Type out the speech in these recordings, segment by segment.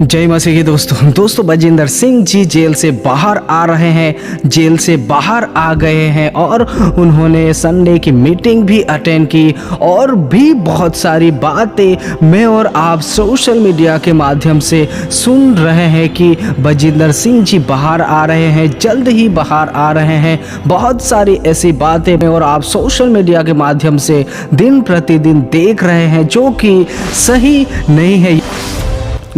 जय मसीह की दोस्तों बजिंदर सिंह जी जेल से बाहर आ रहे हैं, जेल से बाहर आ गए हैं और उन्होंने संडे की मीटिंग भी अटेंड की और भी बहुत सारी बातें मैं और आप सोशल मीडिया के माध्यम से सुन रहे हैं कि बजिंदर सिंह जी बाहर आ रहे हैं, जल्द ही बाहर आ रहे हैं। बहुत सारी ऐसी बातें मैं और आप सोशल मीडिया के माध्यम से दिन प्रतिदिन देख रहे हैं जो कि सही नहीं है।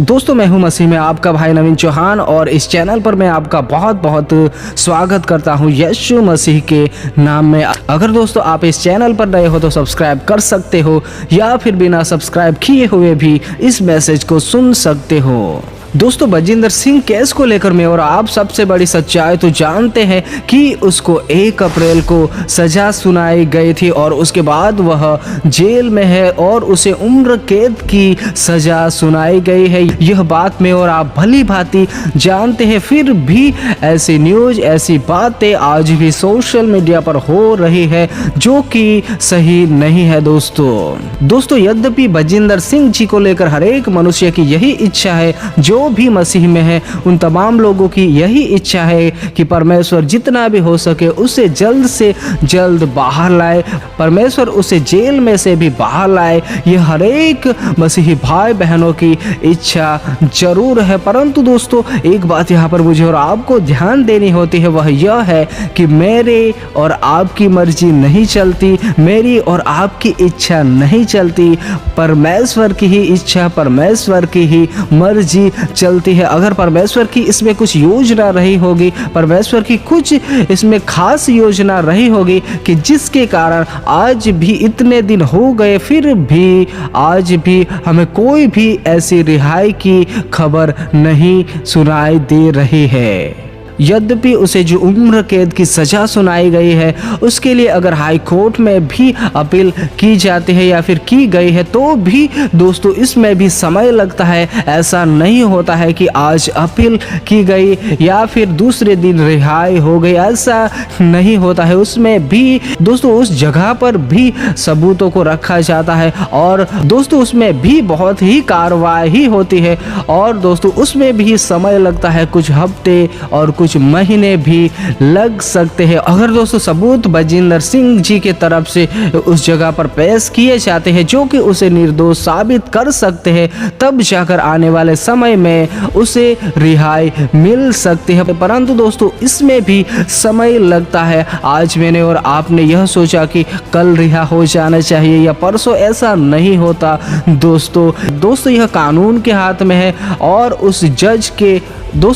दोस्तों मैं हूं मसीह में आपका भाई नवीन चौहान और इस चैनल पर मैं आपका बहुत बहुत स्वागत करता हूं यीशु मसीह के नाम में। अगर दोस्तों आप इस चैनल पर नए हो तो सब्सक्राइब कर सकते हो या फिर बिना सब्सक्राइब किए हुए भी इस मैसेज को सुन सकते हो। दोस्तों बजिंदर सिंह केस को लेकर मैं और आप सबसे बड़ी सच्चाई तो जानते हैं कि उसको 1 अप्रैल को सजा सुनाई गई थी और उसके बाद वह जेल में है और उसे उम्र कैद की सजा सुनाई गई है। यह बात मैं और आप भली भांति जानते हैं, फिर भी ऐसी न्यूज ऐसी बातें आज भी सोशल मीडिया पर हो रही है जो कि सही नहीं है। दोस्तों यद्यपि बजिंदर सिंह जी को लेकर हर एक मनुष्य की यही इच्छा है, जो भी मसीह में है उन तमाम लोगों की यही इच्छा है कि परमेश्वर जितना भी हो सके उसे जल्द से जल्द बाहर लाए, परमेश्वर उसे जेल में से भी बाहर लाए। यह हर एक मसीही भाई बहनों की इच्छा जरूर है। परंतु दोस्तों एक बात यहाँ पर मुझे और आपको ध्यान देनी होती है, वह यह है कि मेरे और आपकी मर्जी नहीं चलती, मेरी और आपकी इच्छा नहीं चलती, परमेश्वर की ही इच्छा परमेश्वर की ही मर्जी चलती है। अगर परमेश्वर की इसमें कुछ योजना रही होगी, परमेश्वर की कुछ इसमें खास योजना रही होगी कि जिसके कारण आज भी इतने दिन हो गए फिर भी आज भी हमें कोई भी ऐसी रिहाई की खबर नहीं सुनाई दे रही है। यद्यपि उसे जो उम्र कैद की सजा सुनाई गई है उसके लिए अगर हाई कोर्ट में भी अपील की जाती है या फिर की गई है तो भी दोस्तों इसमें भी समय लगता है। ऐसा नहीं होता है कि आज अपील की गई या फिर दूसरे दिन रिहाई हो गई, ऐसा नहीं होता है। उसमें भी दोस्तों उस जगह पर भी सबूतों को रखा जाता है और दोस्तों उसमें भी बहुत ही कार्रवाई होती है और दोस्तों उसमें भी समय लगता है, कुछ हफ्ते और कुछ महीने भी लग सकते हैं। अगर दोस्तों सबूत बजिंदर सिंह जी के तरफ से उस जगह पर पेश किए जाते हैं जो कि उसे निर्दोष साबित कर सकते हैं, तब जाकर आने वाले समय में उसे रिहाई मिल सकती है। परंतु दोस्तों इसमें भी समय लगता है। आज मैंने और आपने यह सोचा कि कल रिहा हो जाना चाहिए या परसों, ऐसा नहीं होता दोस्तों यह कानून के हाथ में है और उस जज के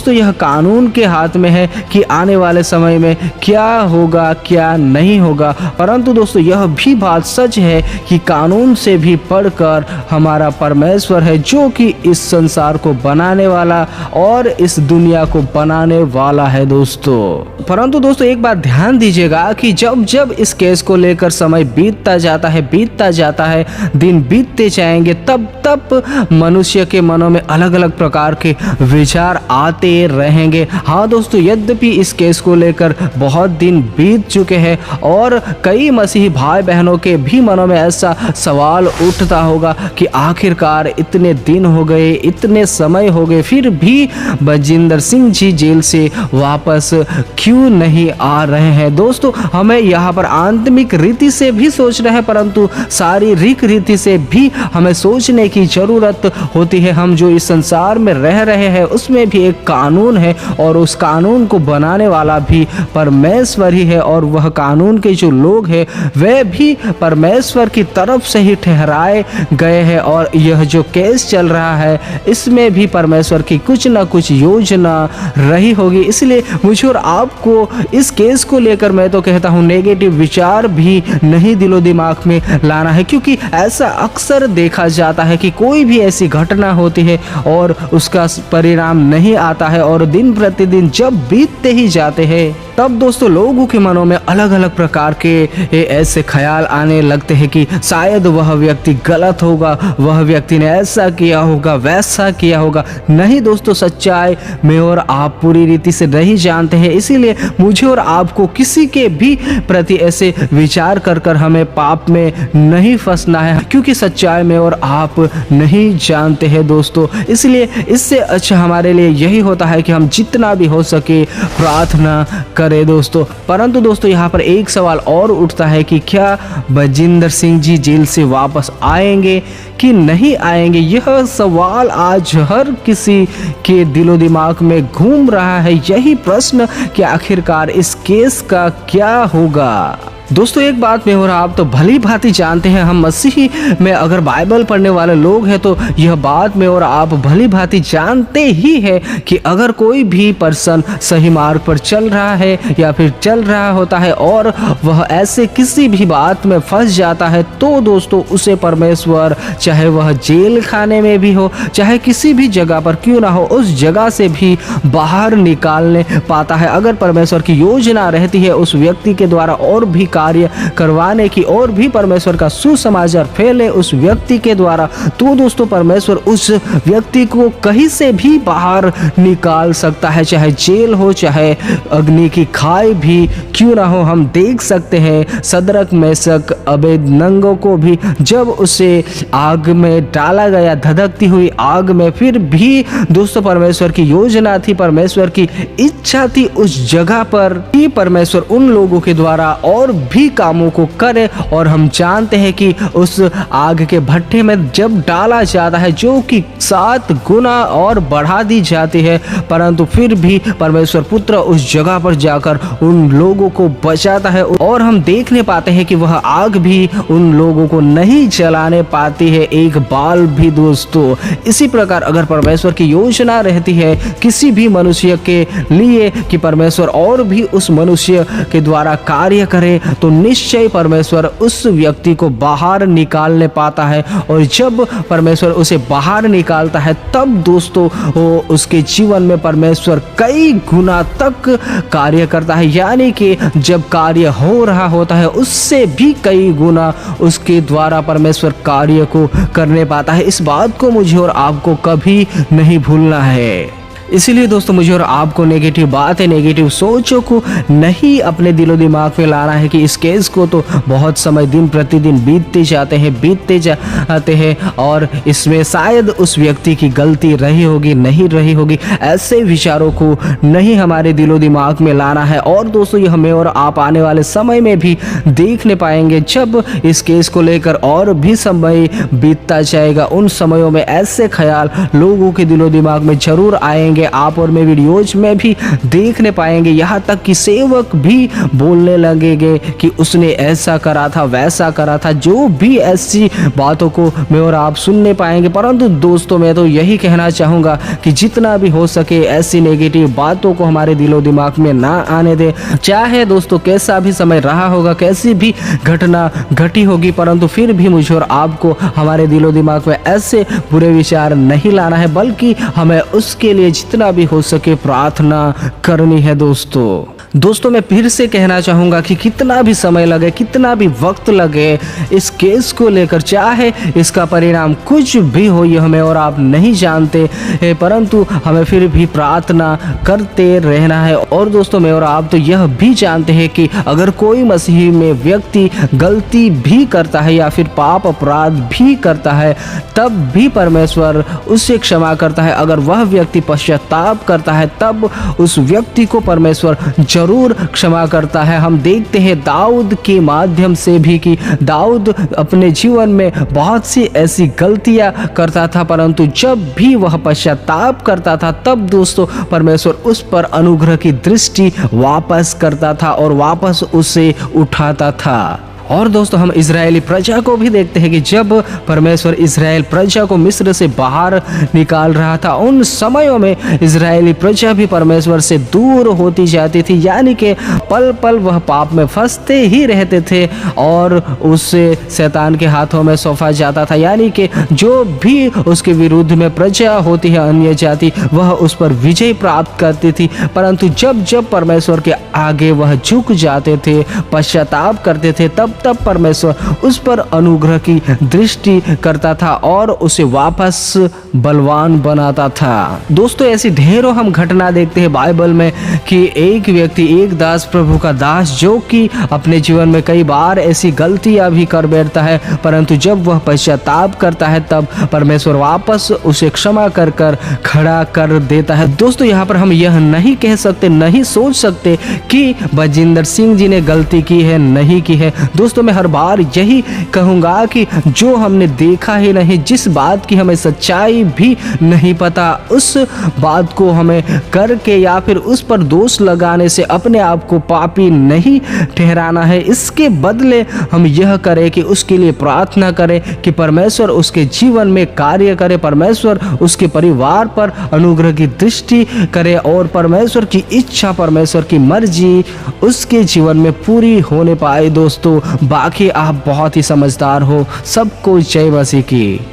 यह कानून के हाथ में है कि आने वाले समय में क्या होगा क्या नहीं होगा। परंतु दोस्तों यह भी बात सच है कि कानून से भी पढ़कर हमारा परमेश्वर है जो कि इस संसार को बनाने वाला और इस दुनिया को बनाने वाला है दोस्तों। परंतु दोस्तों एक बात ध्यान दीजिएगा कि जब इस केस को लेकर समय बीतता जाता है, दिन बीतते जाएंगे, तब मनुष्य के मनों में अलग अलग प्रकार के विचार आते रहेंगे। हाँ दोस्तों यद्यपि इस केस को लेकर बहुत दिन बीत चुके हैं और कई मसीही भाई बहनों के भी मनों में ऐसा सवाल उठता होगा कि आखिरकार इतने दिन हो गए, इतने समय हो गए, फिर भी बजिंदर सिंह जी जेल से वापस क्यों नहीं आ रहे हैं। दोस्तों हमें यहाँ पर आत्मिक रीति से भी सोचना है परंतु शारीरिक रीति से भी हमें सोचने की जरूरत होती है। हम जो इस संसार में रह रहे हैं उसमें भी एक कानून है और उस कानून को बनाने वाला भी परमेश्वर ही है और वह कानून के जो लोग हैं वे भी परमेश्वर की तरफ से ही ठहराए गए हैं और यह जो केस चल रहा है इसमें भी परमेश्वर की कुछ ना कुछ योजना रही होगी। इसलिए मुझे और आपको इस केस को लेकर मैं तो कहता हूँ नेगेटिव विचार भी नहीं दिलो दिमाग में लाना है, क्योंकि ऐसा अक्सर देखा जाता है कि कोई भी ऐसी घटना होती है और उसका परिणाम नहीं आता है और दिन प्रतिदिन जब बीतते ही जाते हैं तब दोस्तों लोगों के मनों में अलग अलग प्रकार के ऐसे ख्याल आने लगते हैं कि शायद वह व्यक्ति गलत होगा, वह व्यक्ति ने ऐसा किया होगा, वैसा किया होगा। नहीं दोस्तों, सच्चाई मैं और आप पूरी रीति से नहीं जानते हैं, इसीलिए मुझे और आपको किसी के भी प्रति ऐसे विचार कर हमें पाप में नहीं फंसना है, क्योंकि सच्चाई में और आप नहीं जानते हैं दोस्तों। इसलिए इससे अच्छा हमारे लिए यही होता है कि हम जितना भी हो सके प्रार्थना करें दोस्तों। परंतु दोस्तों यहाँ पर एक सवाल और उठता है कि क्या बजिंदर सिंह जी जेल से वापस आएंगे कि नहीं आएंगे। यह सवाल आज हर किसी के दिलो दिमाग में घूम रहा है, यही प्रश्न कि आखिरकार इस केस का क्या होगा। दोस्तों एक बात में और आप तो भली भांति जानते हैं, हम मसीही में अगर बाइबल पढ़ने वाले लोग हैं तो यह बात में और आप भली भांति जानते ही हैं कि अगर कोई भी पर्सन सही मार्ग पर चल रहा है या फिर चल रहा होता है और वह ऐसे किसी भी बात में फंस जाता है तो दोस्तों उसे परमेश्वर, चाहे वह जेल खाने में भी हो, चाहे किसी भी जगह पर क्यों ना हो, उस जगह से भी बाहर निकालने पाता है। अगर परमेश्वर की योजना रहती है उस व्यक्ति के द्वारा और भी कार्य करवाने की, और भी परमेश्वर का सुसमाचार फैले उस व्यक्ति के द्वारा, तो दोस्तों परमेश्वर उस व्यक्ति को कहीं से भी बाहर निकाल सकता है, चाहे जेल हो, चाहे अग्नि की खाई भी क्यों ना हो। हम देख सकते हैं सदरक मेशक अबेदनगो को भी जब उसे आग में डाला गया, धधकती हुई आग में, फिर भी दोस्तों परमेश्वर की योजना थी, परमेश्वर की इच्छा थी उस जगह पर कि परमेश्वर उन लोगों के द्वारा और भी कामों को करे। और हम जानते हैं कि उस आग के भट्टे में जब डाला जाता है जो कि 7 गुना और बढ़ा दी जाती है, परंतु फिर भी परमेश्वर पुत्र उस जगह पर जाकर उन लोगों को बचाता है और हम देखने पाते हैं कि वह आग भी उन लोगों को नहीं जलाने पाती है एक बाल भी दोस्तों। इसी प्रकार अगर परमेश्वर की योजना रहती है किसी भी मनुष्य के लिए कि परमेश्वर और भी उस मनुष्य के द्वारा कार्य करे, तो निश्चय परमेश्वर उस व्यक्ति को बाहर निकालने पाता है। और जब परमेश्वर उसे बाहर निकालता है तब दोस्तों वो उसके जीवन में परमेश्वर कई गुना तक कार्य करता है, यानी कि जब कार्य हो रहा होता है उससे भी कई गुना उसके द्वारा परमेश्वर कार्य को करने पाता है। इस बात को मुझे और आपको कभी नहीं भूलना है। इसीलिए दोस्तों मुझे और आपको नेगेटिव बातें, नेगेटिव सोचों को नहीं अपने दिलो दिमाग में लाना है कि इस केस को तो बहुत समय दिन प्रतिदिन बीतते जाते हैं और इसमें शायद उस व्यक्ति की गलती रही होगी, नहीं रही होगी। ऐसे विचारों को नहीं हमारे दिलो दिमाग में लाना है। और दोस्तों ये हमें और आप आने वाले समय में भी देखने पाएंगे जब इस केस को लेकर और भी समय बीतता जाएगा, उन समयों में ऐसे ख्याल लोगों के दिलो दिमाग में जरूर आएंगे। आप और मैं वीडियोज में भी देखने पाएंगे, यहाँ तक कि सेवक भी बोलने लगेंगे कि उसने ऐसा करा था, वैसा करा था, जो भी ऐसी बातों को मैं और आप सुनने पाएंगे। परंतु दोस्तों मैं तो यही कहना चाहूँगा कि जितना भी हो सके ऐसी नेगेटिव बातों को हमारे दिलो दिमाग में ना आने दे। चाहे दोस्तों कैसा भी समय रहा होगा, कैसी भी घटना घटी होगी, परंतु फिर भी मुझे और आपको हमारे दिलो दिमाग में ऐसे बुरे विचार नहीं लाना है, बल्कि हमें उसके लिए जितना भी हो सके प्रार्थना करनी है दोस्तों मैं फिर से कहना चाहूँगा कि कितना भी समय लगे, कितना भी वक्त लगे इस केस को लेकर, चाहे इसका परिणाम कुछ भी हो, ये हमें और आप नहीं जानते, परंतु हमें फिर भी प्रार्थना करते रहना है। और दोस्तों मैं और आप तो यह भी जानते हैं कि अगर कोई मसीही में व्यक्ति गलती भी करता है या फिर पाप अपराध भी करता है, तब भी परमेश्वर उससे क्षमा करता है। अगर वह व्यक्ति पश्चाताप करता है तब उस व्यक्ति को परमेश्वर जरूर क्षमा करता है। हम देखते हैं दाऊद के माध्यम से भी कि दाऊद अपने जीवन में बहुत सी ऐसी गलतियां करता था, परंतु जब भी वह पश्चाताप करता था तब दोस्तों परमेश्वर उस पर अनुग्रह की दृष्टि वापस करता था और वापस उसे उठाता था। और दोस्तों हम इजरायली प्रजा को भी देखते हैं कि जब परमेश्वर इजराइल प्रजा को मिस्र से बाहर निकाल रहा था, उन समयों में इजरायली प्रजा भी परमेश्वर से दूर होती जाती थी, यानी कि पल पल वह पाप में फंसते ही रहते थे और उससे शैतान के हाथों में सौंपा जाता था। यानी कि जो भी उसके विरुद्ध में प्रजा होती है, अन्य जाति, वह उस पर विजय प्राप्त करती थी। परंतु जब जब परमेश्वर के आगे वह झुक जाते थे, पश्चाताप करते थे, तब तब परमेश्वर उस पर अनुग्रह की दृष्टि करता था और उसे वापस बलवान बनाता था। दोस्तों ऐसी ढेरों हम घटना देखते हैं बाइबल में कि एक व्यक्ति, एक दास, प्रभु का दास, जो कि अपने जीवन में कई बार ऐसी गलतियां भी कर बैठता है, परंतु जब वह पश्चाताप करता है तब परमेश्वर वापस उसे क्षमा कर कर खड़ा कर देता है। दोस्तों यहाँ पर हम यह नहीं कह सकते, नहीं सोच सकते कि बजिंदर सिंह जी ने गलती की है, नहीं की है। दोस्तों मैं हर बार यही कहूँगा कि जो हमने देखा ही नहीं, जिस बात की हमें सच्चाई भी नहीं पता, उस बात को हमें करके या फिर उस पर दोष लगाने से अपने आप को पापी नहीं ठहराना है। इसके बदले हम यह करें कि उसके लिए प्रार्थना करें कि परमेश्वर उसके जीवन में कार्य करे, परमेश्वर उसके परिवार पर अनुग्रह की दृष्टि करे और परमेश्वर की इच्छा, परमेश्वर की मर्जी उसके जीवन में पूरी होने पाए। दोस्तों बाकी आप बहुत ही समझदार हो। सबको जय मसीह की।